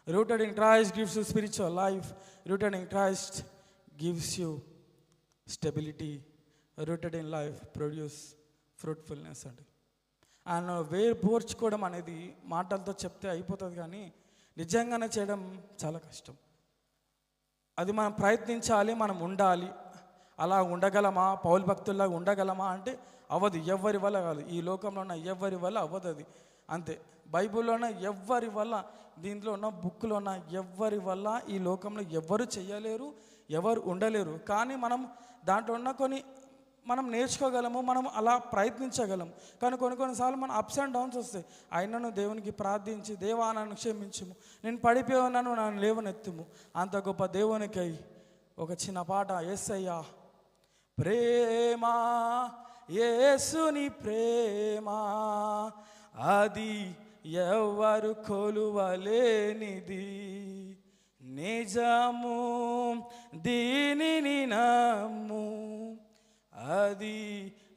Rooted in Christ gives you spiritual life. Rooted in Christ gives you stability. Rooted in life produce fruitfulness అండి. And వేరు పోర్చుకోవడం అనేది మాటలతో చెప్తే అయిపోతుంది, కానీ నిజంగానే చేయడం చాలా కష్టం. అది మనం ప్రయత్నించాలి, మనం ఉండాలి. అలా ఉండగలమా? పౌలు భక్తుల్లాగా ఉండగలమా అంటే అవ్వదు. ఎవ్వరి వల్ల కాదు. ఈ లోకంలో ఉన్న ఎవ్వరి వల్ల అవ్వదు అది. అంతే. బైబిల్లో ఉన్న ఎవ్వరి వల్ల, దీంట్లో ఉన్న బుక్లో ఉన్న ఎవ్వరి వల్ల ఈ లోకంలో ఎవ్వరు చేయలేరు, ఎవరు ఉండలేరు. కానీ మనం దాంట్లో ఉన్న మనం నేర్చుకోగలము, మనం అలా ప్రయత్నించగలము. కానీ కొన్నిసార్లు మన అప్స్ అండ్ డౌన్స్ వస్తాయి. అయినను దేవునికి ప్రార్థించి, దేవా నన్ను క్షమించుము, నేను పడిపోయాను, నన్ను లేవనెత్తుము. అంత గొప్ప దేవునికై ఒక చిన్న పాట. యేసయ్యా ప్రేమ, యేసుని ప్రేమ, అది ఎవరు కొలువలేనిది, నిజము దీనిని నమ్ము, అది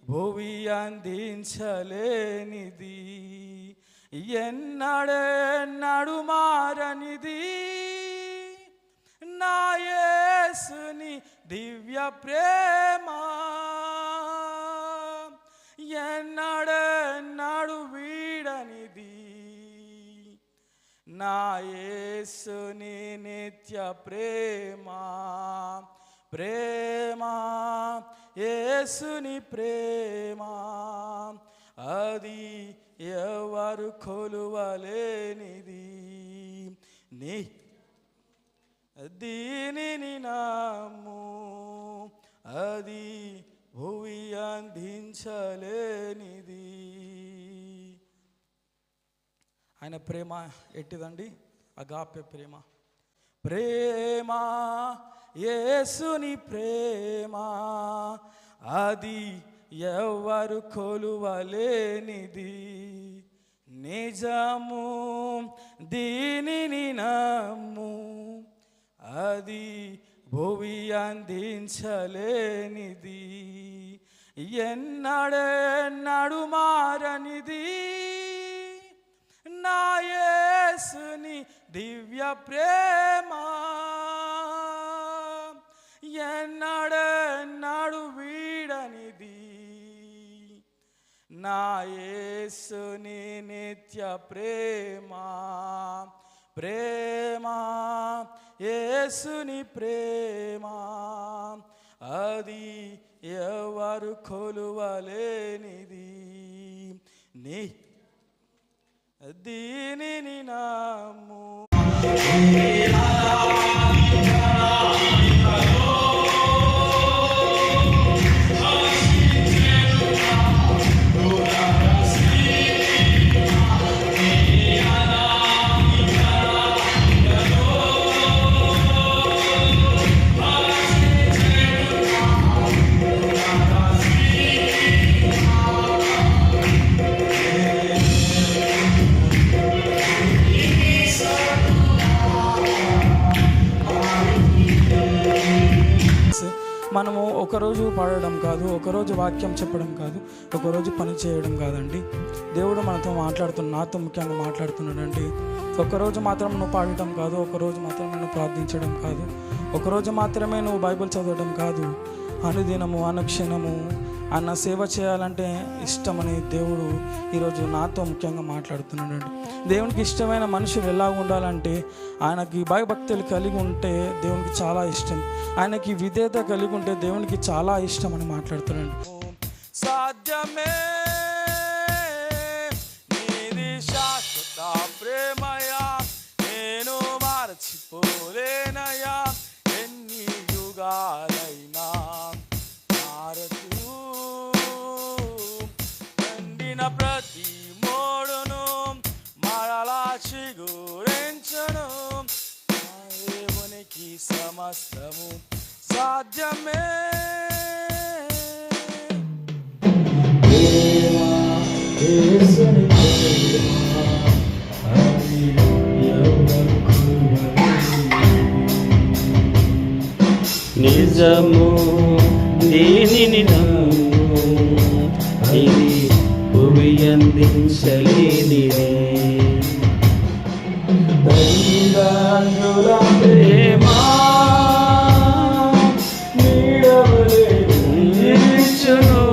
భువి అందించలేనిది, ఎన్నడెన్నడు మారనిది, నా యేసుని దివ్య ప్రేమ, ఎన్నడెన్నడు వీడనిది, నా యేసుని నిత్య ప్రేమ. ప్రేమ, యేసుని ప్రేమ, అది ఎవరు కొలువలేనిది, నీ దీనిని నమ్ము, అది భువి అందించలేనిది. ఆయన ప్రేమ ఎట్టిదండి? అగాపె ప్రేమ. ప్రేమ, యేసుని ప్రేమ, అది ఎవరు కొలువలేనిది, నిజము దీనిని నమ్ము, అది భువి అందించలేనిది, ఎన్నడెన్నడు మారనిది, నా యేసుని దివ్య ప్రేమ, ఎన్నడెన్నడు వీడనిది, నా యేసుని నిత్య ప్రేమ. ప్రేమ, యేసుని ప్రేమ, అది ఎవరు కొలువలేనిది, నీ దీనిని నమ్ము. మనము ఒకరోజు పాడడం కాదు, ఒకరోజు వాక్యం చెప్పడం కాదు, ఒకరోజు పని చేయడం కాదండి. దేవుడు మనతో నాతో ముఖ్యంగా మాట్లాడుతున్నాడండి. ఒకరోజు మాత్రం నువ్వు పాడటం కాదు, ఒకరోజు మాత్రం నువ్వు ప్రార్థించడం కాదు, ఒకరోజు మాత్రమే నువ్వు బైబిల్ చదవడం కాదు. అనుదినము, అనుక్షణము అన్న సేవ చేయాలంటే ఇష్టమని దేవుడు ఈరోజు నాతో ముఖ్యంగా మాట్లాడుతున్నాడు. దేవునికి ఇష్టమైన మనుషులు ఎలా ఉండాలంటే, ఆయనకి భయభక్తులు కలిగి ఉంటే దేవునికి చాలా ఇష్టం, ఆయనకి విధేయత కలిగి ఉంటే దేవునికి చాలా ఇష్టం అని మాట్లాడుతున్నాడు. సాధ్యమే నీది శాశ్వత ప్రేమయా, నేను మరచిపోలేనయా, ఎన్ని యుగాలైనా మారదు, ఎండిన ప్రతి మోడును మరలా చిగురించును, దేవునికి సమస్తము సాధ్యమే. నిజము దీనిని నమ్ము, ఇది భువి అందించలేనిదే. తల్లిదండ్రుల ప్రేమ నీడవలే నిలిచును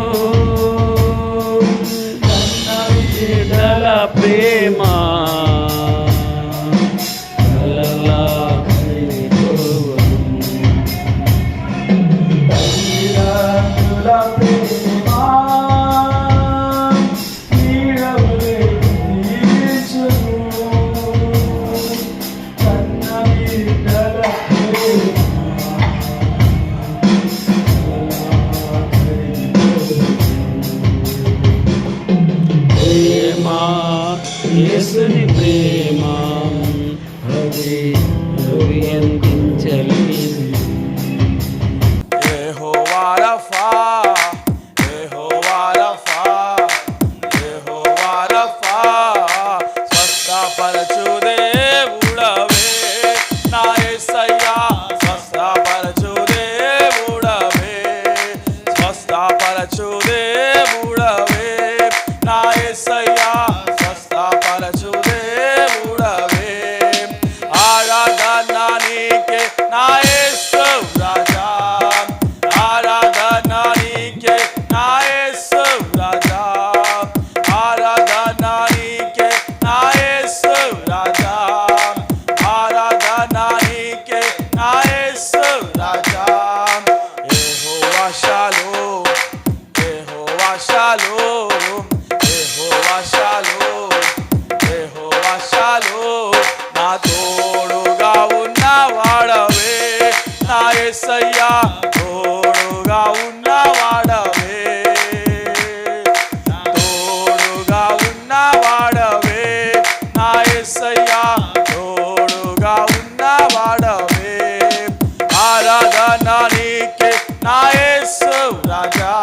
బిడ్డల ప్రేమ అలలా కరిగిపోవును. తల్లిదండ్రుల ప్రేమ నీడవలే నిలిచును. కన్న బిడ్డల ప్రేమ ప్రేమ యేసుని ప్రేమ అది అందించలేదు. యెహోవా రఫా, యెహోవా రఫా, యెహోవా రఫా, స్వస్థపరచు దేవుడవే నా యేసయ్యా, స్వస్థపరచు దేవుడవే, స్వస్థపరచు దేవుడవే నా యేసయ్యా, స్వస్థపరచు దేవుడవే. ఆరాధన నీకే నా యేసు రాజా, ఆరాధన నీకే నా యేసు రాజా, ఆరాధన నీకే నా యేసు రాజా, ఆరాధన నీకే నా యేసు రాజా. యెహోవా షాలోమ్, యెహోవా షాలోమ్, యెహోవా షాలోమ్, యెహోవా షాలోమ్, నా తోడుగా ఉన్నవాడవే నా యేసయ్యా, తోడుగా ఉన్నవాడవే, తోడుగా ఉన్నవాడవే నా యేసయ్యా, తోడుగా ఉన్నవాడవే. ఆరాధన నీకే నా యేసు రాజా,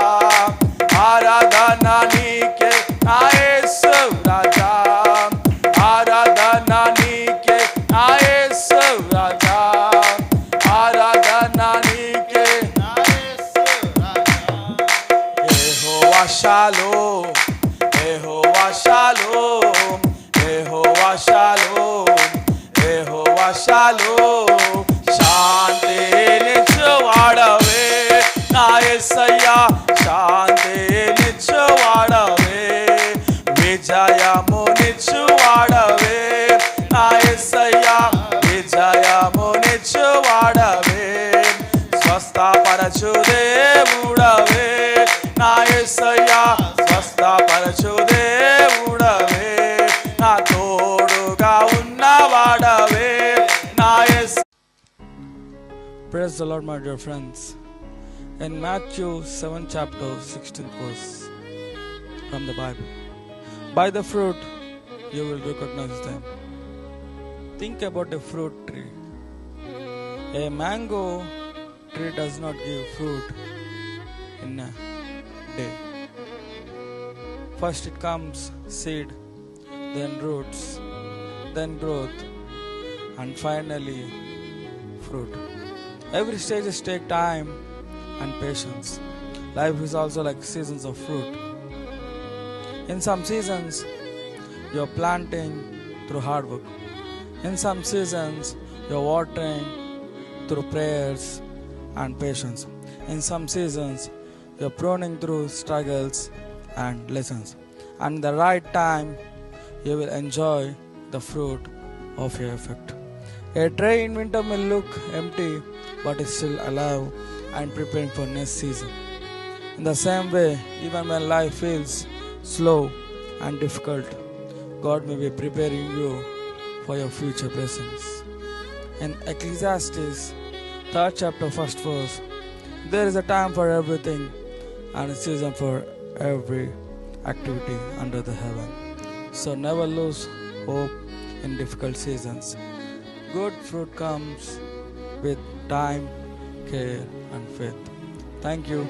ఆరాధన నీకే నా యేసు రాజా, ఆరాధన నీకే నా యేసు రాజా, ఆరాధన నీకే నా యేసు రాజా. యెహోవా షాలోమ్, యెహోవా షాలోమ్, యెహోవా షాలోమ్, యెహోవా షాలోమ్, శాంతినిచ్చువాడవే నా యేసయ్యా, శాంతినిచ్చువాడవే, విజయమునిచ్చువాడవే నా యేసయ్యా, విజయమునిచ్చువాడవే, స్వస్థపరచు దేవుడవే నా యేసయ్యా, స్వస్థపరచు దేవుడవే, నా తోడుగా ఉన్నవాడవే నా యేసు. Praise the Lord, my dear friends. In Matthew 7 chapter 16th verse from the Bible, by the fruit you will recognize them. Think about a fruit tree. A mango tree does not give fruit in a day. First it comes seed, then roots, then growth, and finally fruit. Every stages take time and patience. Life is also like seasons of fruit. In some seasons you're planting through hard work. In some seasons you're watering through prayers and patience. In some seasons you're pruning through struggles and lessons. And the right time you will enjoy the fruit of your effort. A tree in winter may look empty, but is still alive and preparing for next season. In the same way, even when life feels slow and difficult, God may be preparing you for your future blessings. In Ecclesiastes 3rd chapter 1st verse, there is a time for everything and a season for every activity under the heaven. So never lose hope in difficult seasons. Good fruit comes with time, care and faith. Thank you.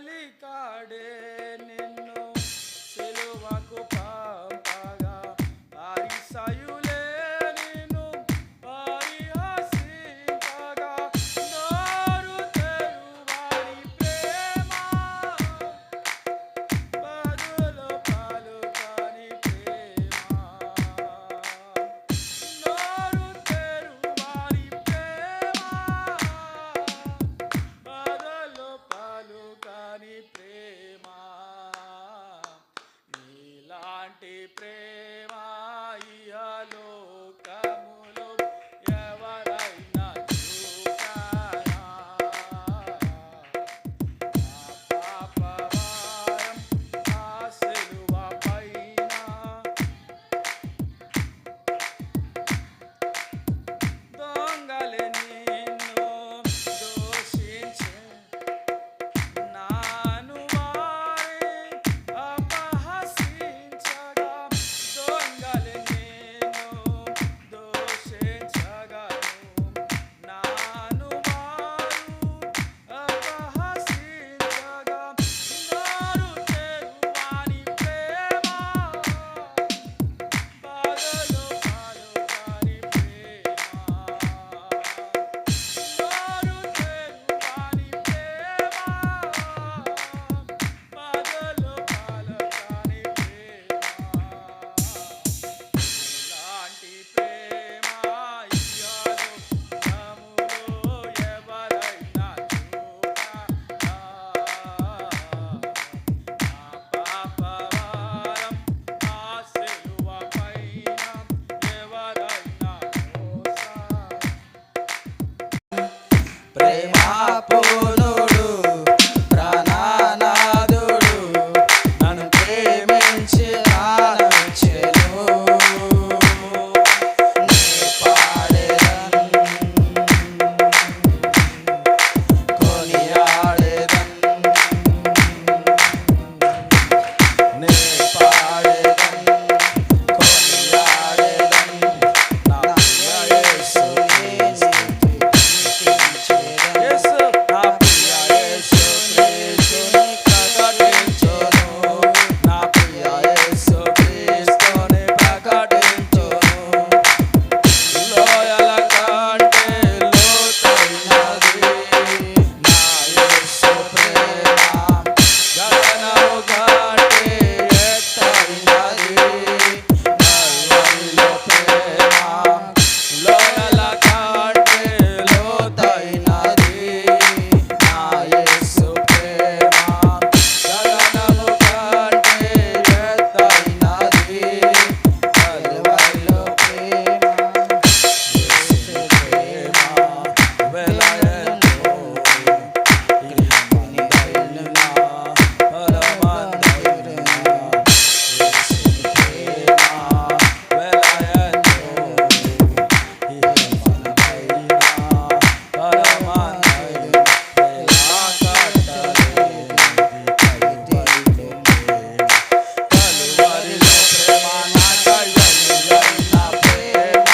పలికాడే నిన్ను సిలువకు పంపగా పరిసయులే నిన్ను పరిహసింపగా నోరు తెరువని ప్రేమ బదులు పలుకని ప్రేమ నోరు తెరువని ప్రేమ బదులు పలుకని ప్రేమ నీలాంటి ప్రేమ ఇహలోకములో ఎవరైనా చూశారా పాపభారం ఆ సిలువ పైన దొంగలే నిన్ను దూషించే నాను వారే అపహసించగా దొంగలే నిన్ను దూషించగను నాను వారు అపహసించగా నోరు తెరువని ప్రేమ బదులు పలుకని ప్రేమ నోరు తెరువని ప్రేమ బదులు పలుకని ప్రేమ ఇలాంటి ప్రేమ ఇహలోకములో ఎవరైనా చూడారా పాపభారం ఆ సిలువ పైన ఎవరైనా మోసారా ప్రేమాపూర్ణుడు ప్రాణనాథుడు నన్ను ప్రేమించి ప్రాణమిచ్చెను. నే పాడెదన్ కొనియాడెదన్ నే పాడెదన్ కొనియాడెదన్ నా ప్రియ యేసుని స్తుతించెదన్. యేసు నా ప్రియ యేసు క్రీస్తుని ప్రకటించును. నా ప్రియ యేసు క్రీస్తుని ప్రకటించును. లోయల కంటే లోతైనది నా యేసు ప్రేమ. గగనము కంటే ఎత్తైనది నల్వరిలో ప్రేమ. లోయల కంటే లోతైనది నా యేసు ప్రేమ. గగనము కంటే ఎత్తైనది నల్వరిలో ప్రేమ. యేసు ప్రేమ వెలయందు ఇహమందైనా పరమందైనా యేసు ప్రేమ వెలయందు ఇహమందైనా పరమందైనా ఎలా కట్టలేనిది కలువరిలో ప్రేమ. కలువరిలో ప్రేమ నాకై వెలుగైన ప్రేమ.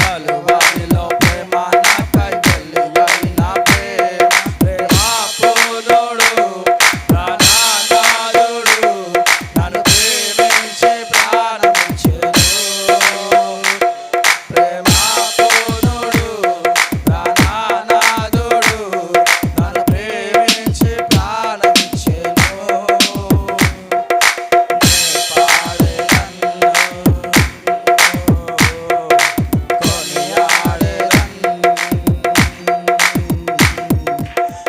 కలువరిలో ప్రేమ నాకై వెలుగైన ప్రేమ. ప్రేమాపూర్ణుడు ప్రాణనాథుడు నన్ను ప్రేమించి ప్రాణమిచ్చెను. ప్రేమాపూర్ణుడు ప్రాణనాథుడు నన్ను ప్రేమించి ప్రాణమిచ్చెను. నే పాడెదన్ కొనియాడెదన్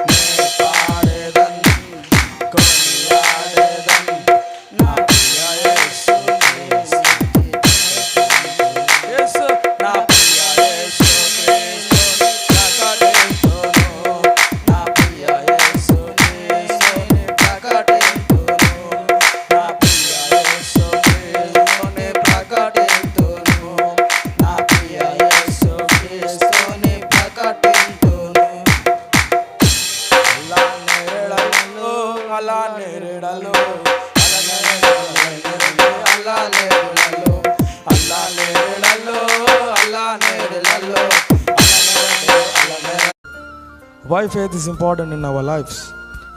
నే పాడెదన్ కొనియాడెదన్ నా ప్రియ యేసుని స్తుతించెదన్. యేసు నా ప్రియ యేసు క్రీస్తుని ప్రకటించును. నా ప్రియ యేసుని ప్రకటించును. నా ప్రియ యేసు క్రీస్తుని ప్రకటించును. నా ప్రియ యేసు క్రీస్తుని ప్రకటించును. అలా నేరడలో అలా నేరడలో అలా నేరడలో అలా నేరడలో అలా నేరడలో Why faith is important in our lives?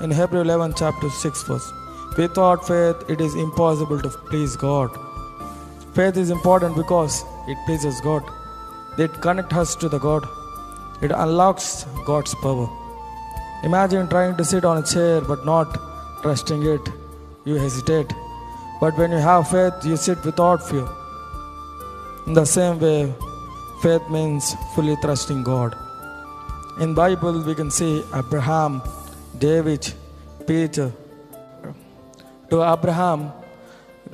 In Hebrew 11 chapter 6 verse. Without faith it is impossible to please God. Faith is important because it pleases God. It connects us to the God. It unlocks God's power. Imagine trying to sit on a chair but not trusting it. You hesitate. But when you have faith, you sit without fear. In the same way, faith means fully trusting God. In Bible, we can see Abraham, David, Peter. To Abraham,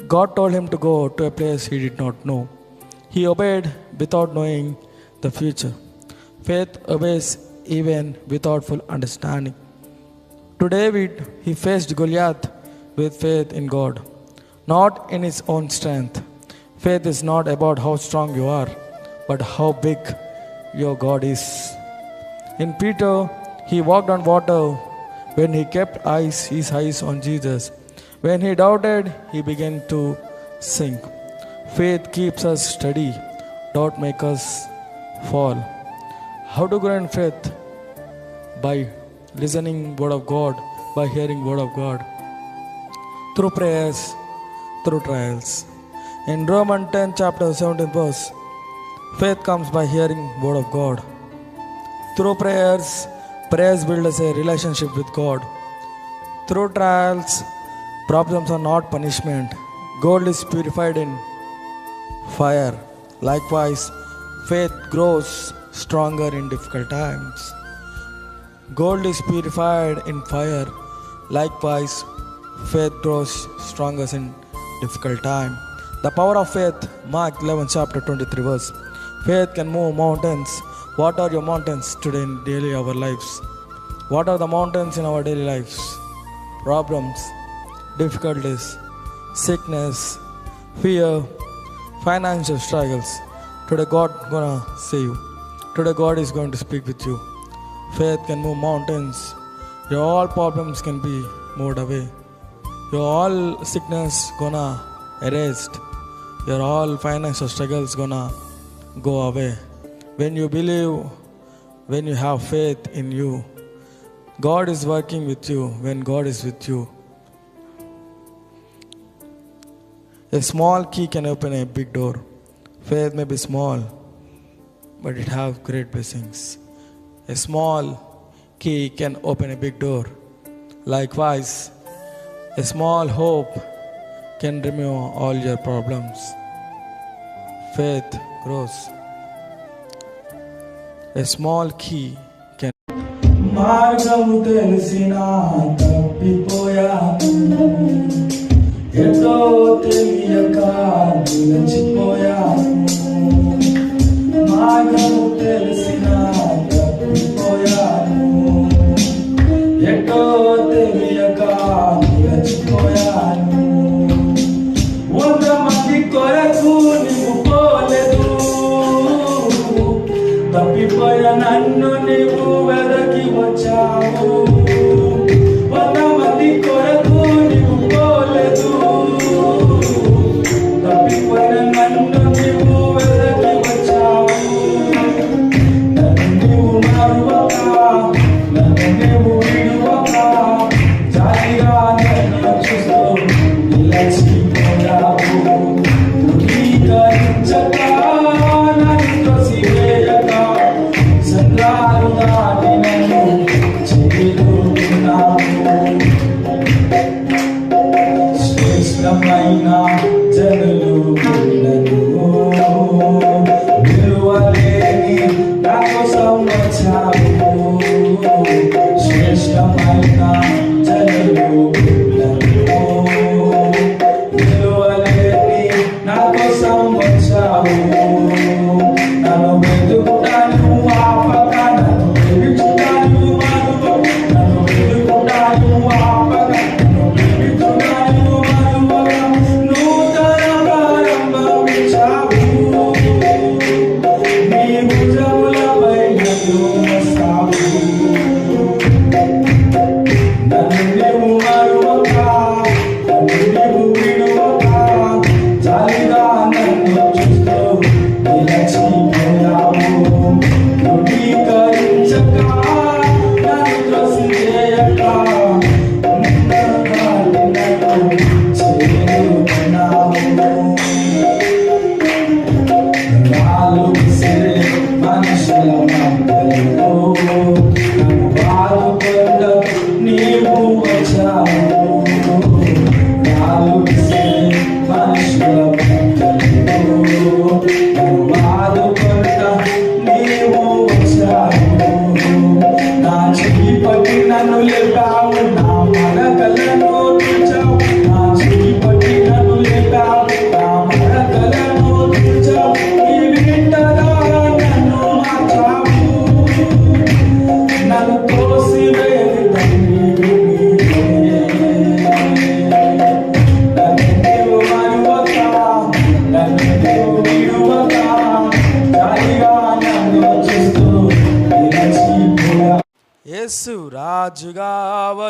God told him to go to a place he did not know. He obeyed without knowing the future. Faith obeys even without full understanding. To David, he faced Goliath with faith in God, not in his own strength. Faith is not about how strong you are, but how big your God is. In Peter, he walked on water when he kept his eyes on Jesus. When he doubted, he began to sink. Faith keeps us steady, doubt makes us fall. How to grow in faith? By listening word of God, by hearing word of God, through prayers, through trials. In Romans 10 chapter 17 verse, faith comes by hearing word of God. Through prayers build us a relationship with God. Through trials, problems are not punishment. Gold is purified in fire. Likewise, faith grows stronger in difficult times. Gold is purified in fire. Likewise, faith grows stronger in difficult time. The power of faith, Mark 11 chapter 23 verse. Faith can move mountains. What are your mountains today in daily our lives? What are the mountains in our daily lives? Problems, difficulties, sickness, fear, financial struggles. Today God gonna see you. Today God is going to speak with you. Faith can move mountains. Your all problems can be moved away. Your all sickness gonna erased. Your all financial struggles gonna go away. When you believe, when you have faith in you, God is working with you. When God is with you, a small key can open a big door. Faith may be small, but it has great blessings. A small key can open a big door. Likewise, a small hope can remove all your problems. Faith grows. A small key can. మార్గము తెలిసిన తప్పిపోయాను, ఎటో తెలియక నిలిచిపోయాను. మార్గము తెలిసిన తప్పిపోయాను, ఎటో తెలియక నిలిచిపోయాను. 100 మంది కొరకు నీవు పోలేదు, తప్పిపోయా నన్ను నీవు వెదకి వచ్చావు. 100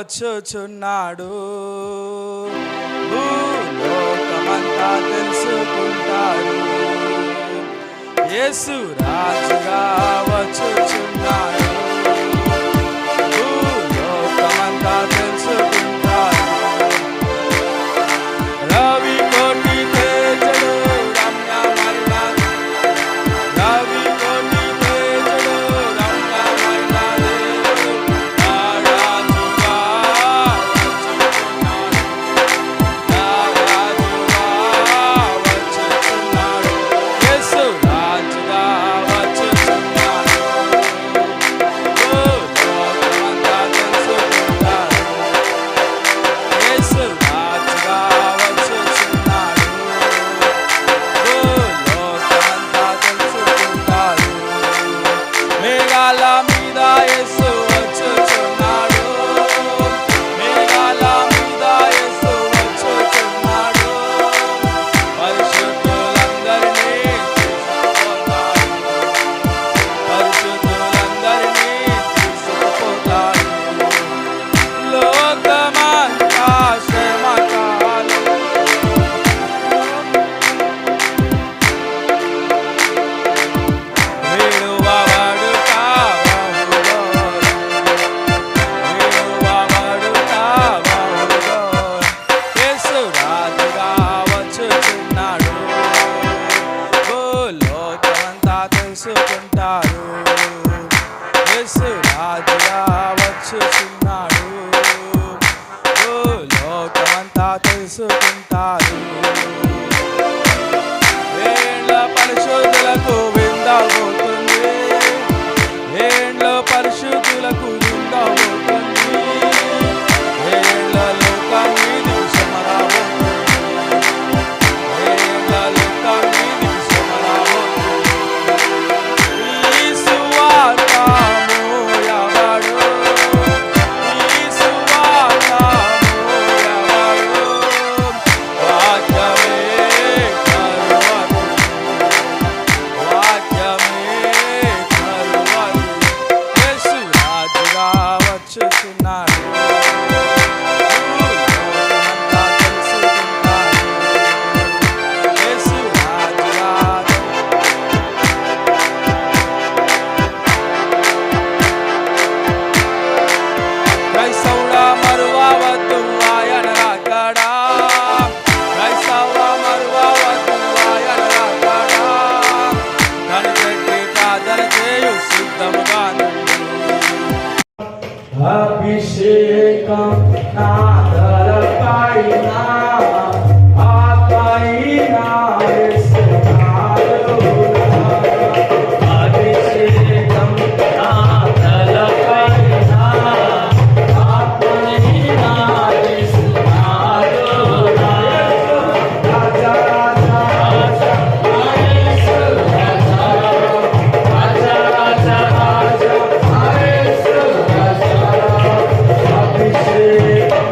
వచ్చుచున్నాడు భూలోకమంతా తెలుసుకుంటాడు యేసు రాజుగా వచ్చుచున్నాడు భూలోకమంతా తెలుసుకుంటాడు రవి కోటి తేజుడు రమ్యమైన రవి కోటి తేజుడు రమ్యమైన దేవుడు నా రాజుగా వచ్చుచున్నాడు నా రాజుగా వచ్చుచున్నాడు యేసు రాజుగా వచ్చుచున్నాడు భూలోకమంతా తెలుసుకుంటాడు యేసు రాజుగా వచ్చుచున్నాడు భూలోకమంతా తెలుసుకుంటాడు మేఘాల మీద యేసు వచ్చుచున్నాడు మేఘాల మీద యేసు వచ్చుచున్నాడు పరిశుద్ధులందరినీ తీసుకుపోతాడు పరిశుద్ధులందరినీ తీసుకుపోతాడు లోకమంతా శ్రమకాలం వేడువవాడు కావహుదో వేడువవాడు కావహుదో యేసు రాజుగా వచ్చుచున్నాడు భూలోకమంతా తెలుసుకుంటారు యేసు రాజుగా వచ్చుచున్నాడు భూలోకమంతా తెలుసుకుంటారు ఏండ్ల పరిశుద్ధులకు విందబోతుంది ఏండ్ల పరిశుద్ధులకు విందబోతుంది ఏండ్ల లోకం మీది సమరాబోతుంది ఏండ్ల లోకం మీది సమరాబోతుంది ఈ సువార్త మోయవాడు ఈ సువార్త మోయవాడు వాక్యమే కరువడు వాక్యమే కరువడు యేసు రాజుగా వచ్చుచున్నాడు భూలోకమంతా తెలుసుకుంటాడు యేసు రాజుగా క్రైస్తవుడా మరువవద్దు ఆయన రాకడా క్రైస్తవుడా మరువవద్దు ఆయన రాకడా కనిపెట్టి ప్రార్థన చేయు సిద్ధముగా నుండు అభిషేకం నా తలపైన ఆపైన అభిషేకం నా తలపైన ఆత్మనీన యేసునాలో రాజా రాజా రాజా యేసు రాజా రాజా రాజా రాజా యేసు రాజా అభిషేకం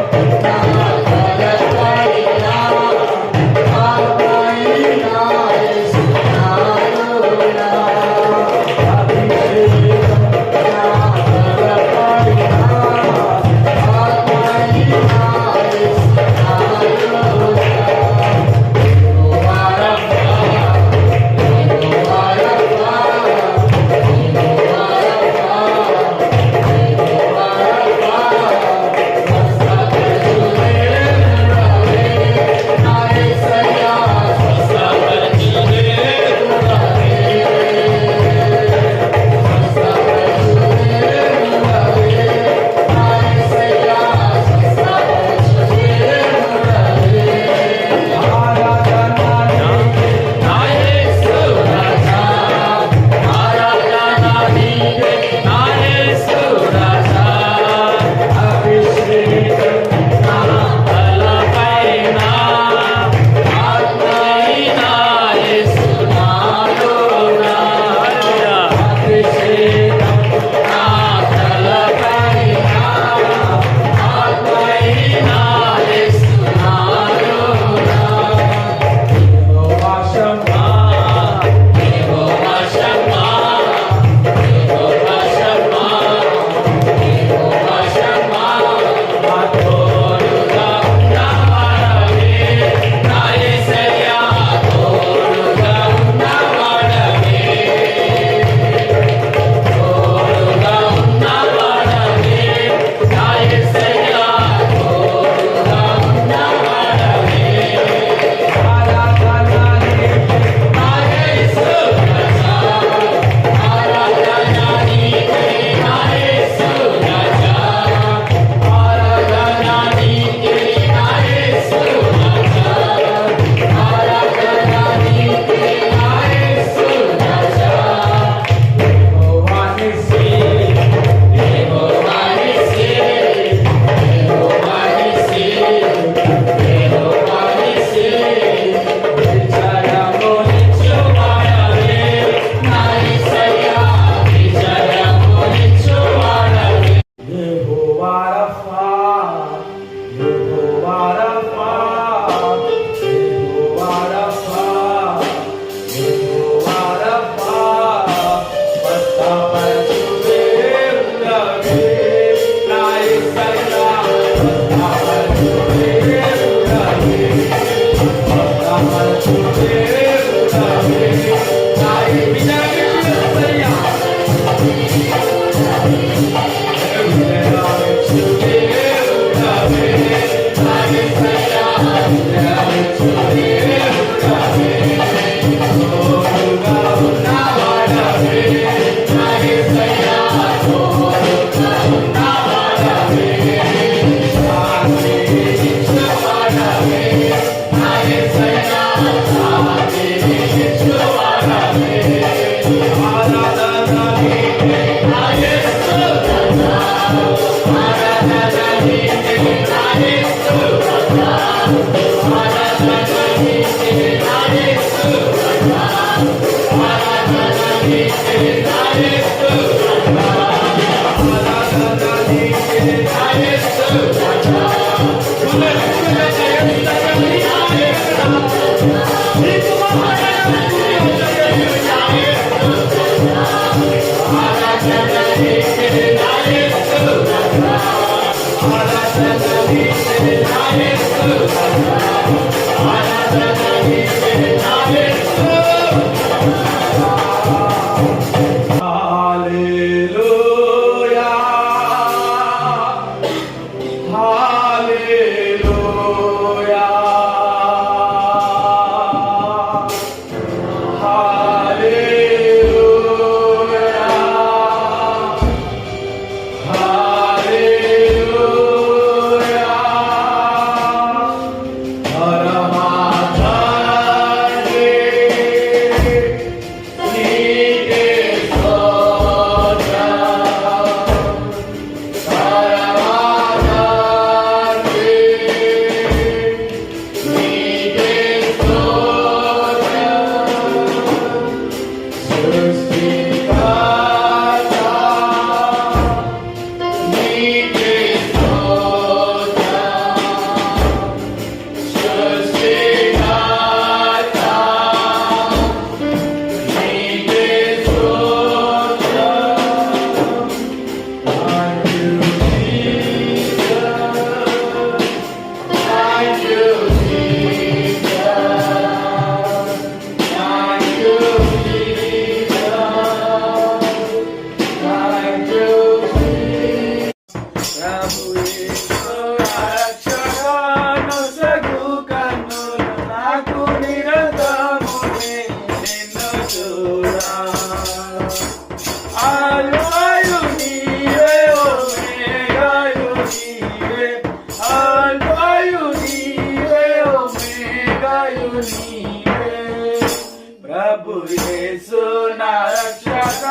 ప్రభు యేసు నా రక్షక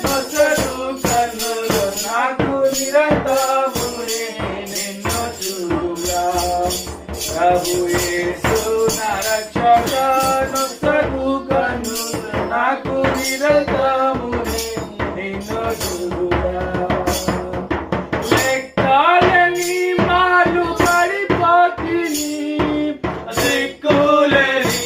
మొసలు కన్నులు నాకు నిరంతరమునే నిన్ను చూడా. ప్రభు యేసు నా రక్షక మొసలు కన్నులు నాకు నిరంతరమునే నిన్ను చూడా. లెక్కలేని మాలు పడిపోతిని, దిక్కులేని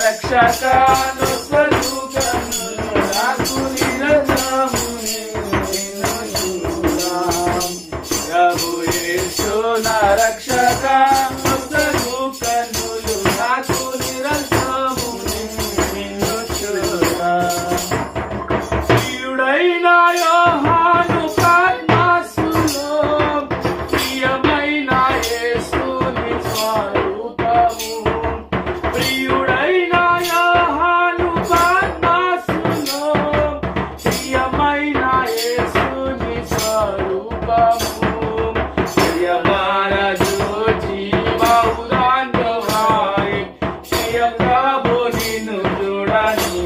రక్షకాను స్వరూపను నాకు నిరంతరమునే నిన్ను చూడా. ప్రభు యేసు నా రక్షకాను స్వరూపను నాకు నిరంతరమునే నిన్ను చూడా. ప్రియుడైన యోహాను పద్మసులో ప్రియమైన యేసుని స్వరూపము. ప్రియుడైన యోహాను పద్మసులో ప్రియమైన యేసుని స్వరూపము. ప్రియమైన జీవముదాన్యవాయి ప్రియ ప్రభు నిన్ను చూడని.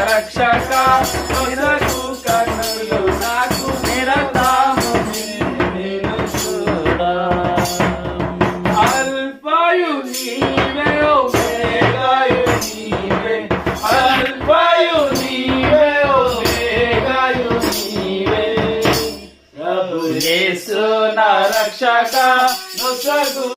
రక్షక కన్నులు నాకు నిరంతరమునే నిన్ను చూడా. అల్ఫాయు నీవే ఒమేగాయు నీవే, అల్ఫాయు నీవే ఒమేగాయు నీవే. ప్రభు యేసు నా రక్షక నొసగు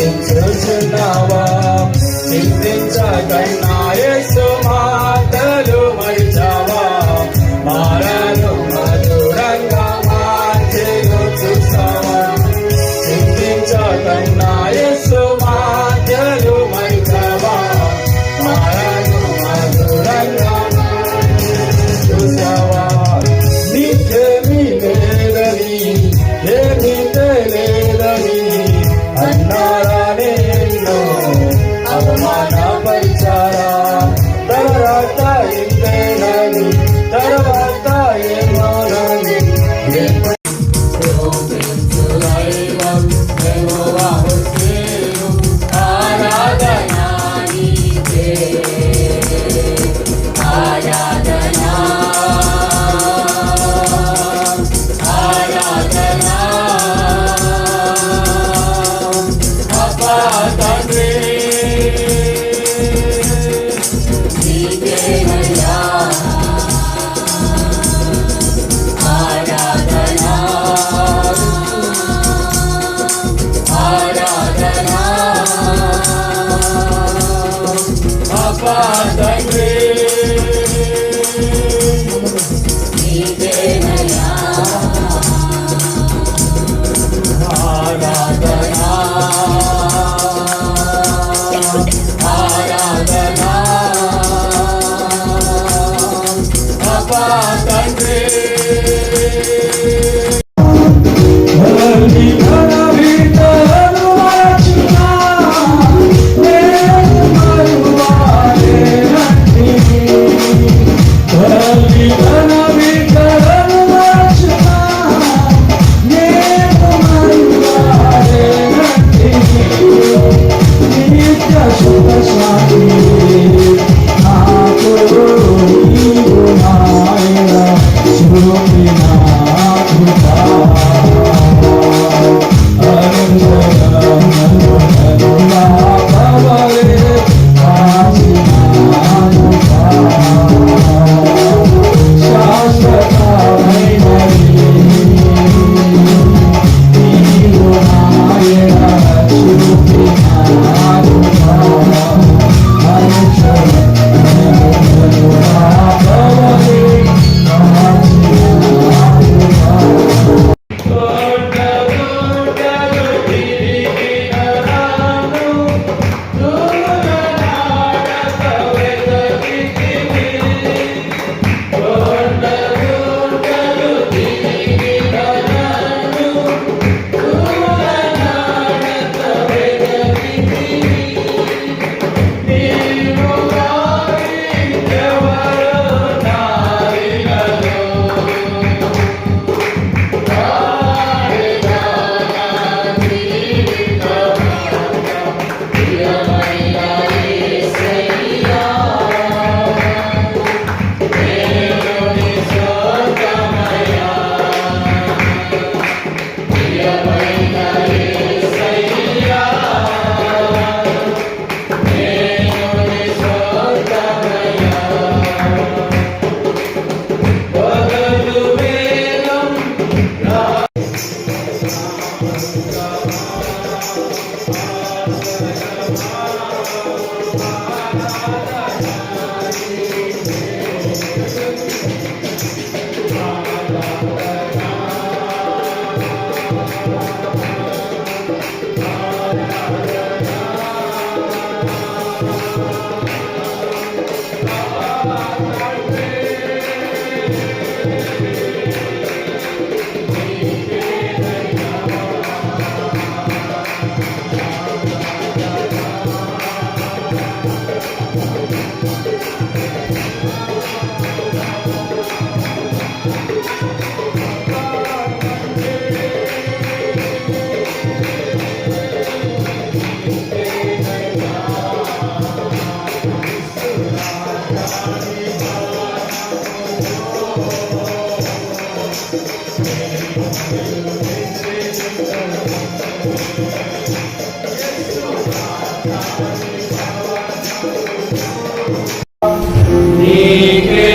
చింతించుచున్నావా? చింతించకన్నా యేసు మాటలు మరిచావా? మారను మధురంగా మార్చెను చూసావా? చింతించకన్నా యేసు మాటలు మరిచావా? మారను మధురంగా చూసావా? నీకేమీ లేదని ఏమీ తెలియదని అన్నారా నిన్ను అవమానపరిచారా? తలరాత నీకే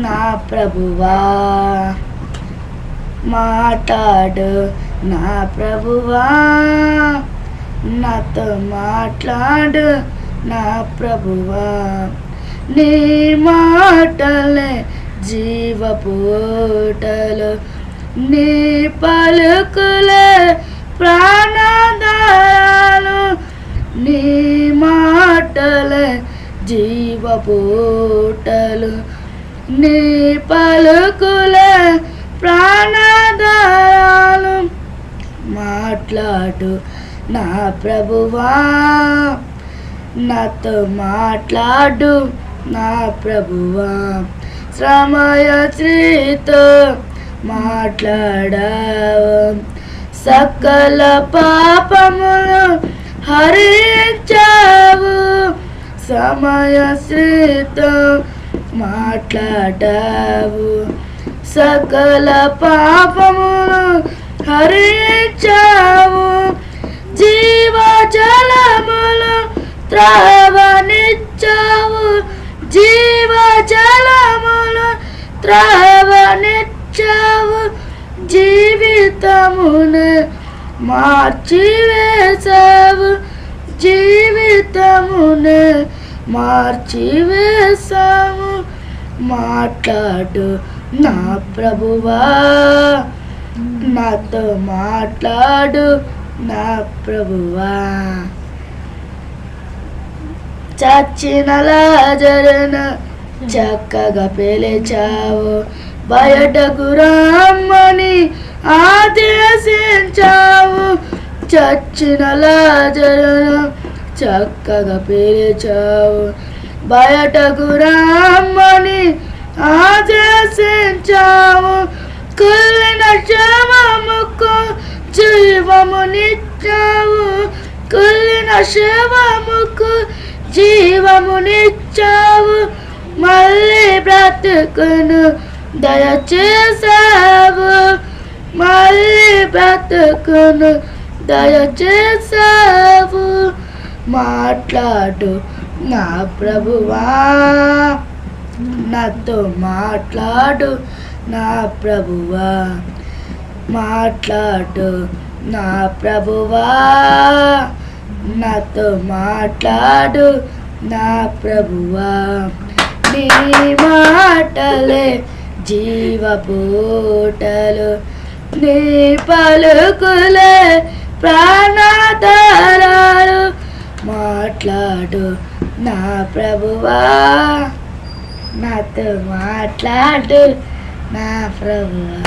నా ప్రభువా, మాట్లాడు నా ప్రభువా, నాతో మాట్లాడు నా ప్రభువా. నీ మాటలే జీవపూటలు, నీ పలుకులే ప్రాణాధారాలు. నీ మాటలే జీవపూటలు, నీ పలుకులే ప్రాణాధారాలు. మాట్లాడు నా ప్రభువా, నాతో మాట్లాడు నా ప్రభువా. శ్రమయశ్రీతో మాట్లాడావు, సకల పాపములు హరించావు. సమయశ్రీతో మాట్లాడావు, సకల పాపములు హరించావు. జీవజలములు త్రావనిచ్చావు, జీవజలములు త్రావనిచ్చావు. జీవితమును మార్చివేశావు, జీవితమును మార్చివేశావు. మాట్లాడు నా ప్రభువా, నాతో మాట్లాడు నా ప్రభువా. చచ్చిన లాజరును చక్కగా పిలిచావు, బయటకు రమ్మని ఆదేశించావు. చచ్చిన లాజరును చక్కగా పిలిచావు, బయటకు రమ్మని ఆదేశించావు. కుళ్ళిన శవముకు జీవమునిచ్చావు, కుళ్ళిన శవముకు జీవమునిచ్చావు. మళ్ళీ బ్రతుకును దయచేసావు, మళ్ళీ బ్రతుకును దయచేసావు. మాట్లాడు నా ప్రభువా, నాతో మాట్లాడు నా ప్రభువా. మాట్లాడు నా ప్రభువా, నాతో మాట్లాడు నా ప్రభువా. నీ మాటలే జీవపూటలు, నీ పలుకులే ప్రాణాధారాలు. మాట్లాడు నా ప్రభువా, నాతో మాట్లాడు నా ప్రభువా.